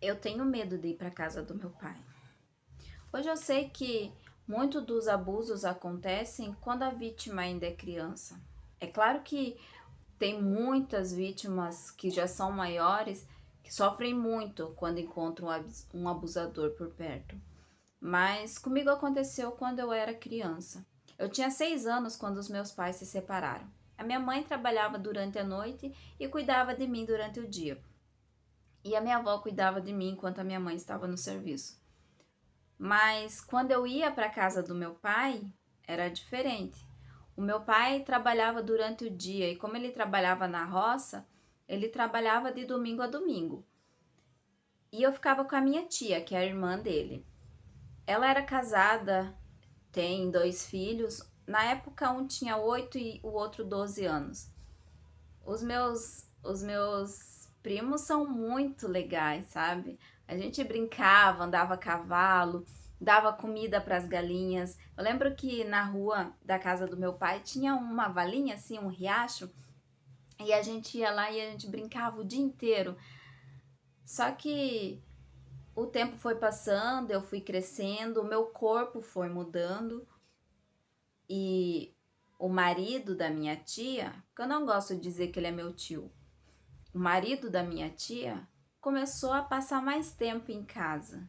Eu tenho medo de ir para casa do meu pai. Hoje eu sei que muito dos abusos acontecem quando a vítima ainda é criança. É claro que tem muitas vítimas que já são maiores que sofrem muito quando encontram um abusador por perto. Mas comigo aconteceu quando eu era criança. Eu tinha 6 anos quando os meus pais se separaram. A minha mãe trabalhava durante a noite e cuidava de mim durante o dia. E a minha avó cuidava de mim enquanto a minha mãe estava no serviço. Mas quando eu ia para a casa do meu pai, era diferente. O meu pai trabalhava durante o dia e como ele trabalhava na roça, ele trabalhava de domingo a domingo. E eu ficava com a minha tia, que é a irmã dele. Ela era casada, tem 2 filhos. Na época, um tinha 8 e o outro 12 anos. Os meus primos são muito legais, sabe? A gente brincava, andava a cavalo, dava comida para as galinhas. Eu lembro que na rua da casa do meu pai tinha uma valinha, assim, um riacho, e a gente ia lá e a gente brincava o dia inteiro. Só que o tempo foi passando, eu fui crescendo, o meu corpo foi mudando e o marido da minha tia, que eu não gosto de dizer que ele é meu tio, o marido da minha tia começou a passar mais tempo em casa.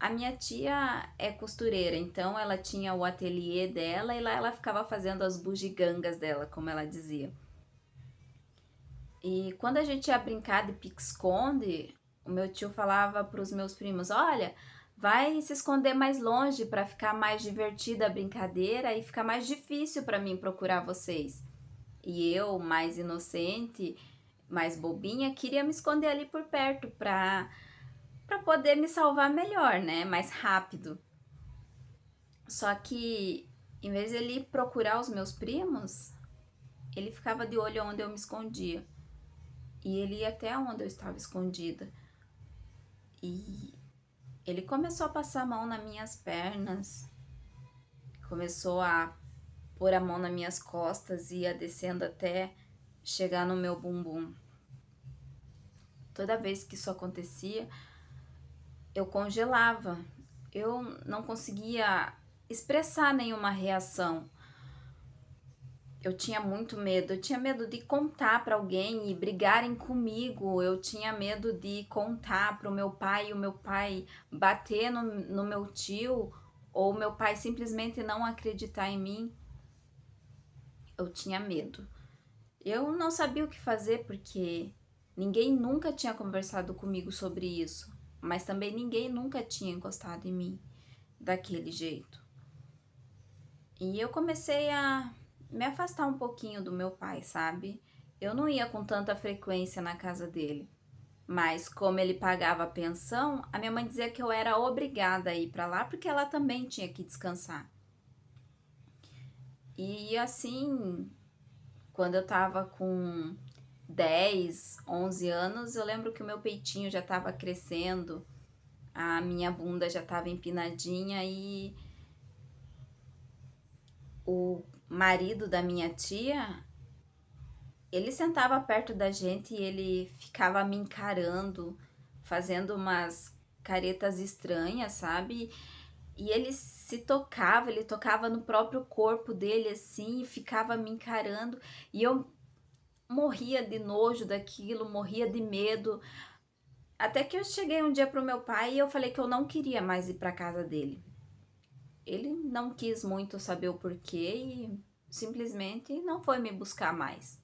A minha tia é costureira, então ela tinha o ateliê dela e lá ela ficava fazendo as bugigangas dela, como ela dizia. E quando a gente ia brincar de pique-esconde, o meu tio falava para os meus primos: Olha, vai se esconder mais longe para ficar mais divertida a brincadeira e ficar mais difícil para mim procurar vocês. E eu, mais inocente, mais bobinha, queria me esconder ali por perto para poder me salvar melhor, né? Mais rápido. Só que em vez de ele procurar os meus primos, ele ficava de olho onde eu me escondia. E ele ia até onde eu estava escondida. E ele começou a passar a mão nas minhas pernas, começou a pôr a mão nas minhas costas e ia descendo até chegar no meu bumbum. Toda vez que isso acontecia, eu congelava. Eu não conseguia expressar nenhuma reação. Eu tinha muito medo. Eu tinha medo de contar para alguém e brigarem comigo. Eu tinha medo de contar para o meu pai e o meu pai bater no meu tio ou o meu pai simplesmente não acreditar em mim. Eu tinha medo. Eu não sabia o que fazer porque ninguém nunca tinha conversado comigo sobre isso, mas também ninguém nunca tinha encostado em mim daquele jeito. E eu comecei a me afastar um pouquinho do meu pai, sabe? Eu não ia com tanta frequência na casa dele. Mas como ele pagava a pensão, a minha mãe dizia que eu era obrigada a ir para lá porque ela também tinha que descansar. E assim, quando eu tava com 10, 11 anos, eu lembro que o meu peitinho já estava crescendo, a minha bunda já estava empinadinha e o marido da minha tia, ele sentava perto da gente e ele ficava me encarando, fazendo umas caretas estranhas, sabe? E ele tocava no próprio corpo dele assim, e ficava me encarando, e eu morria de nojo daquilo, morria de medo. Até que eu cheguei um dia pro meu pai e eu falei que eu não queria mais ir pra casa dele. Ele não quis muito saber o porquê e simplesmente não foi me buscar mais.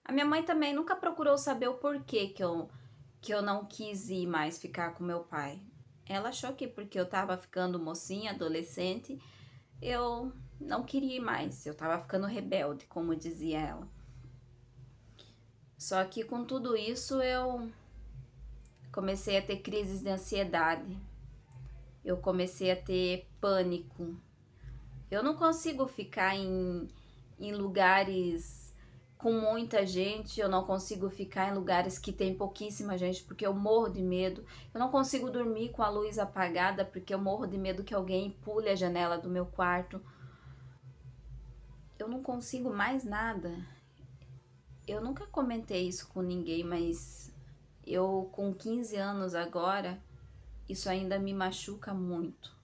A minha mãe também nunca procurou saber o porquê que eu não quis ir mais ficar com meu pai. Ela achou que porque eu tava ficando mocinha, adolescente, eu não queria ir mais. Eu tava ficando rebelde, como dizia ela. Só que com tudo isso eu comecei a ter crises de ansiedade. Eu comecei a ter pânico. Eu não consigo ficar em lugares com muita gente, eu não consigo ficar em lugares que tem pouquíssima gente porque eu morro de medo. Eu não consigo dormir com a luz apagada porque eu morro de medo que alguém pule a janela do meu quarto. Eu não consigo mais nada. Eu nunca comentei isso com ninguém, mas Eu com 15 anos agora, isso ainda me machuca muito.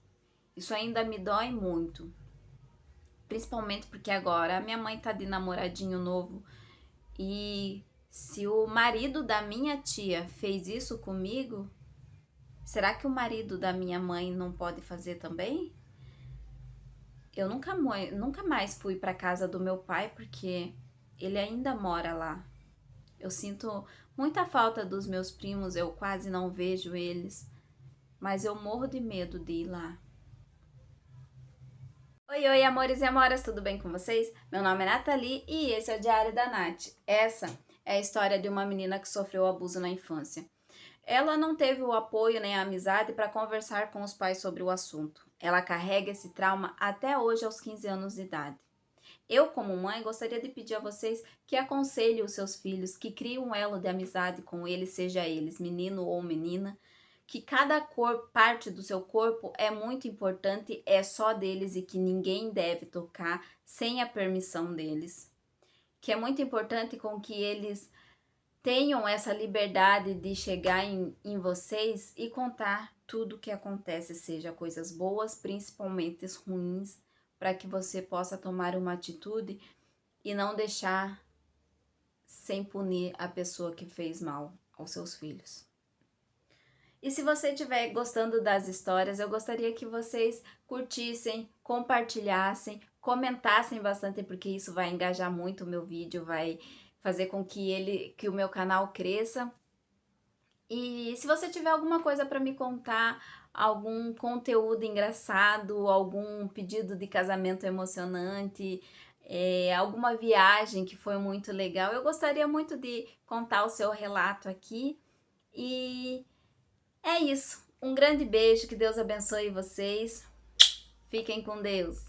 Isso ainda me dói muito. Principalmente porque agora a minha mãe tá de namoradinho novo e se o marido da minha tia fez isso comigo, será que o marido da minha mãe não pode fazer também? Eu nunca mais fui para casa do meu pai porque ele ainda mora lá. Eu sinto muita falta dos meus primos, eu quase não vejo eles, mas eu morro de medo de ir lá. Oi, oi, amores e amoras, tudo bem com vocês? Meu nome é Nathalie e esse é o Diário da Nath. Essa é a história de uma menina que sofreu abuso na infância. Ela não teve o apoio nem a amizade para conversar com os pais sobre o assunto. Ela carrega esse trauma até hoje aos 15 anos de idade. Eu, como mãe, gostaria de pedir a vocês que aconselhem os seus filhos, que criem um elo de amizade com eles, seja eles menino ou menina, que cada parte do seu corpo é muito importante, é só deles e que ninguém deve tocar sem a permissão deles. Que é muito importante com que eles tenham essa liberdade de chegar em vocês e contar tudo o que acontece, seja coisas boas, principalmente as ruins, para que você possa tomar uma atitude e não deixar sem punir a pessoa que fez mal aos seus filhos. E se você estiver gostando das histórias, eu gostaria que vocês curtissem, compartilhassem, comentassem bastante, porque isso vai engajar muito o meu vídeo, vai fazer com que o meu canal cresça. E se você tiver alguma coisa para me contar, algum conteúdo engraçado, algum pedido de casamento emocionante, alguma viagem que foi muito legal, eu gostaria muito de contar o seu relato aqui. E é isso. Um grande beijo, que Deus abençoe vocês. Fiquem com Deus.